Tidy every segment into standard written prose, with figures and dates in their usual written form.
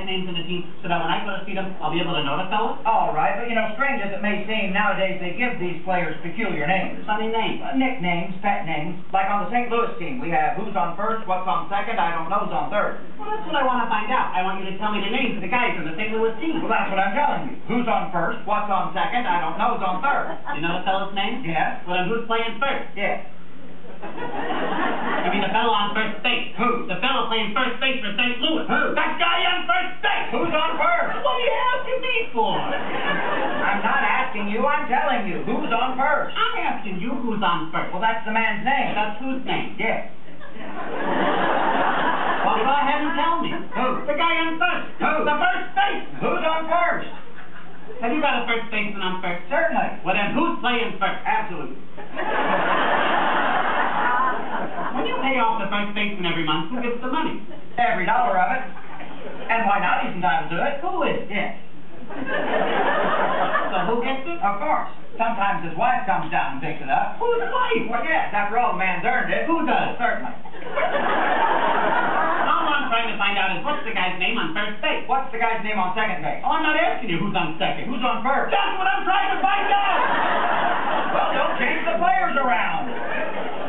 names in the team so that when I go to see them, I'll be able to know the fellas? All right, but strange as it may seem, nowadays they give these players peculiar names. Funny names. Nicknames, pet names. Like on the St. Louis team, we have who's on first, what's on second, I don't know's on third. Well, that's what I want to find out. I want you to tell me the names of the guys in the St. Louis team. Well, that's what I'm telling you. Who's on first, what's on second, I don't know's on third. You know the fella's name? Yes. Well, then who's playing first? Yes. You mean the fellow on first base? Who? The fellow playing first base for St. Louis. Who? That guy on first base! Who's on first? What are you asking me for? I'm not asking you, I'm telling you. Who's on first? I'm asking you who's on first. Well, that's the man's name. That's whose name? Yes. Well, go ahead and tell me. Who? The guy on first. Who? The first base. Who's on first? Have you got a first baseman on first? Certainly. Well, then who's playing first? Absolutely. When you pay off the first baseman every month, who gets the money? Every dollar of it. And why not? He's entitled to it. Who is? Yes. So who gets it? Of course. Sometimes his wife comes down and picks it up. Whose wife? Well, yes. After all, the man's earned it. Who does? Certainly. All I'm trying to find out is what's the guy's name on first base? What's the guy's name on second base? Oh, I'm not asking you who's on second. Who's on first? That's what I'm trying to find out! Well, don't change the players around.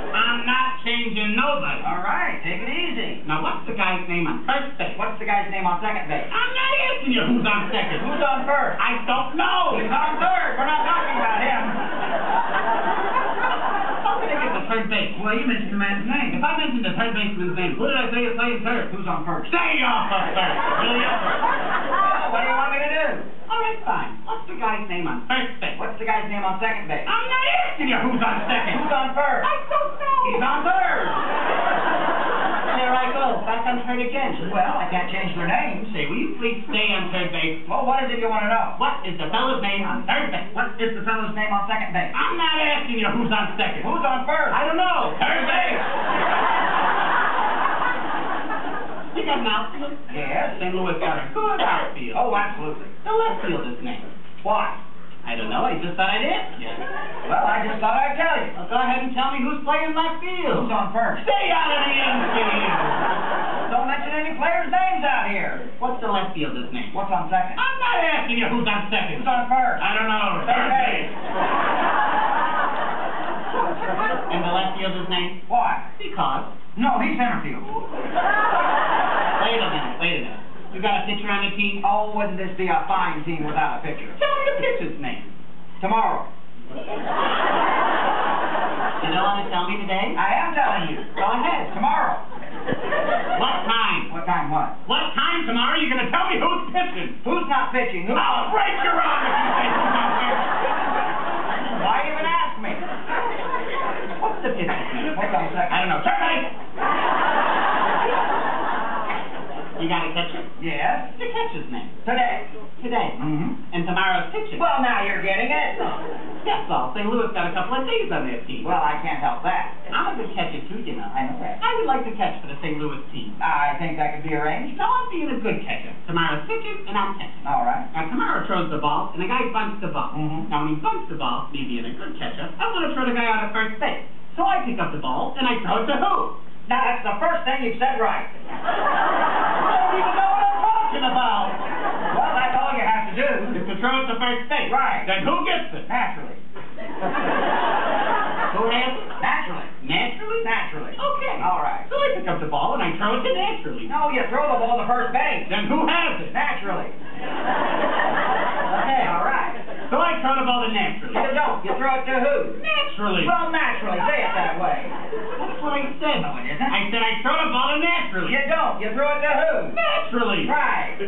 I'm not changing nobody. All right, take it easy. Now, what's the guy's name on first base? What's the guy's name on second base? I'm not asking you who's on second. Who's on first? I don't know. He's on third. We're not talking about him. How can I get the third base? Well, you mentioned the man's name. If I mentioned the third baseman's name, who did I say is playing third? Who's on first? Stay off of third. Will you? Well, what do you want me to do? All right, fine. What's the guy's name on first base? What's the guy's name on second base? I'm not asking you who's on second. Who's on first? I don't know. He's on third. There I go. Back on third again. Well, I can't change their names. Say, will you please stay on third base? Well, what is it you want to know? What is the fellow's name on third base? What is the fellow's name on second base? I'm not asking you who's on second. Who's on first? I don't know. Third base. You got an outfield? Yes. St. Louis got a good outfield. Oh, absolutely. The left field is named. Why? I don't know. I just thought I'd ask you. Well, I just thought I'd tell you. Well, go ahead and tell me who's playing left field. Who's on first? Stay out of the infield. Don't mention any players' names out here. What's the left fielder's name? What's on second? I'm not asking you who's on second. Who's on first? I don't know. Third base. And the left fielder's name? Why? Because. No, he's center field. Wait a minute. You got a pitcher on the team? Oh, wouldn't this be a fine team without a pitcher? Tell me the pitcher's name. Tomorrow. You don't want to tell me today? I am telling you. Go ahead. Tomorrow. What time? What time what? What time tomorrow are you going to tell me who's pitching? Who's not pitching? Who's... I'll break your arm if you say who's not pitching. Why even ask me? What's the pitcher's name? What's on second? I don't know. Turn base! You got a catcher? Yes. The catcher's name? Today. Today. Mm-hmm. And tomorrow's pitcher. Well, now you're getting it. That's all. St. Louis got a couple of days on their team. Well, I can't help that. I'm a good catcher, too, you know. I know that. I would like to catch for the St. Louis team. I think that could be arranged. No, I'm being a good catcher. Tomorrow's pitcher, and I'm catching. All right. Now, tomorrow throws the ball, and the guy bunts the ball. Mm-hmm. Now, when he bunts the ball, me being a good catcher, I want to throw the guy out at first base. So I pick up the ball, and I throw it to who? Now, that's the first thing you've said right. I don't even know what I'm talking about. Well, that's all you have to do. Is to throw it to first base. Right. Then who gets it? Naturally. Who has it? Naturally. Naturally? Naturally. Okay. All right. So I pick up the ball, and I throw it to naturally. No, you throw the ball to first base. Then who has it? Naturally. Okay. All right. So I throw the ball to naturally. You don't. You throw it to who? Naturally. Well, naturally. Say it that way. That's what I said. No, it isn't. I said I throw the ball to naturally. You don't. You throw it to who? Naturally. Right.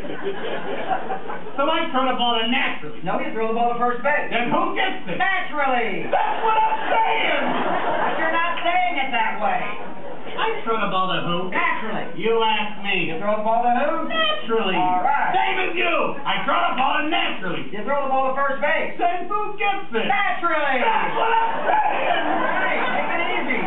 So I throw the ball to naturally. No, you throw the ball to first base. Then who gets it? Naturally. That's what I'm saying. But you're not saying it that way. I throw the ball to who? Naturally. You ask me. You throw the ball to who? Naturally. All right. Same as you. I throw the ball to naturally. You throw the ball to first base. Then who gets it? Naturally. That's what I'm saying. Right. Take it easy.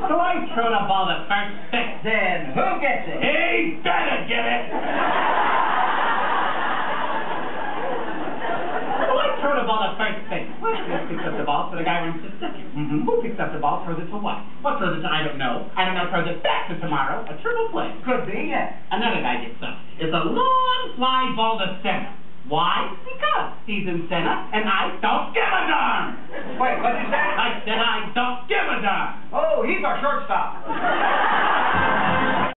So I throw the ball to first base. Then who gets it? He better get it. So I throw the ball to first base. First base picks up the ball, so the guy runs to second. Who picks up the ball, throws it to what? What throws it to? I don't know. Throws it back to tomorrow. A triple play. Could be, yeah. Another guy gets up. It's a long fly ball to center. Why? Because he's in center, and I don't give a darn. Wait, what'd you say? I said I don't give a darn. Oh, he's our shortstop.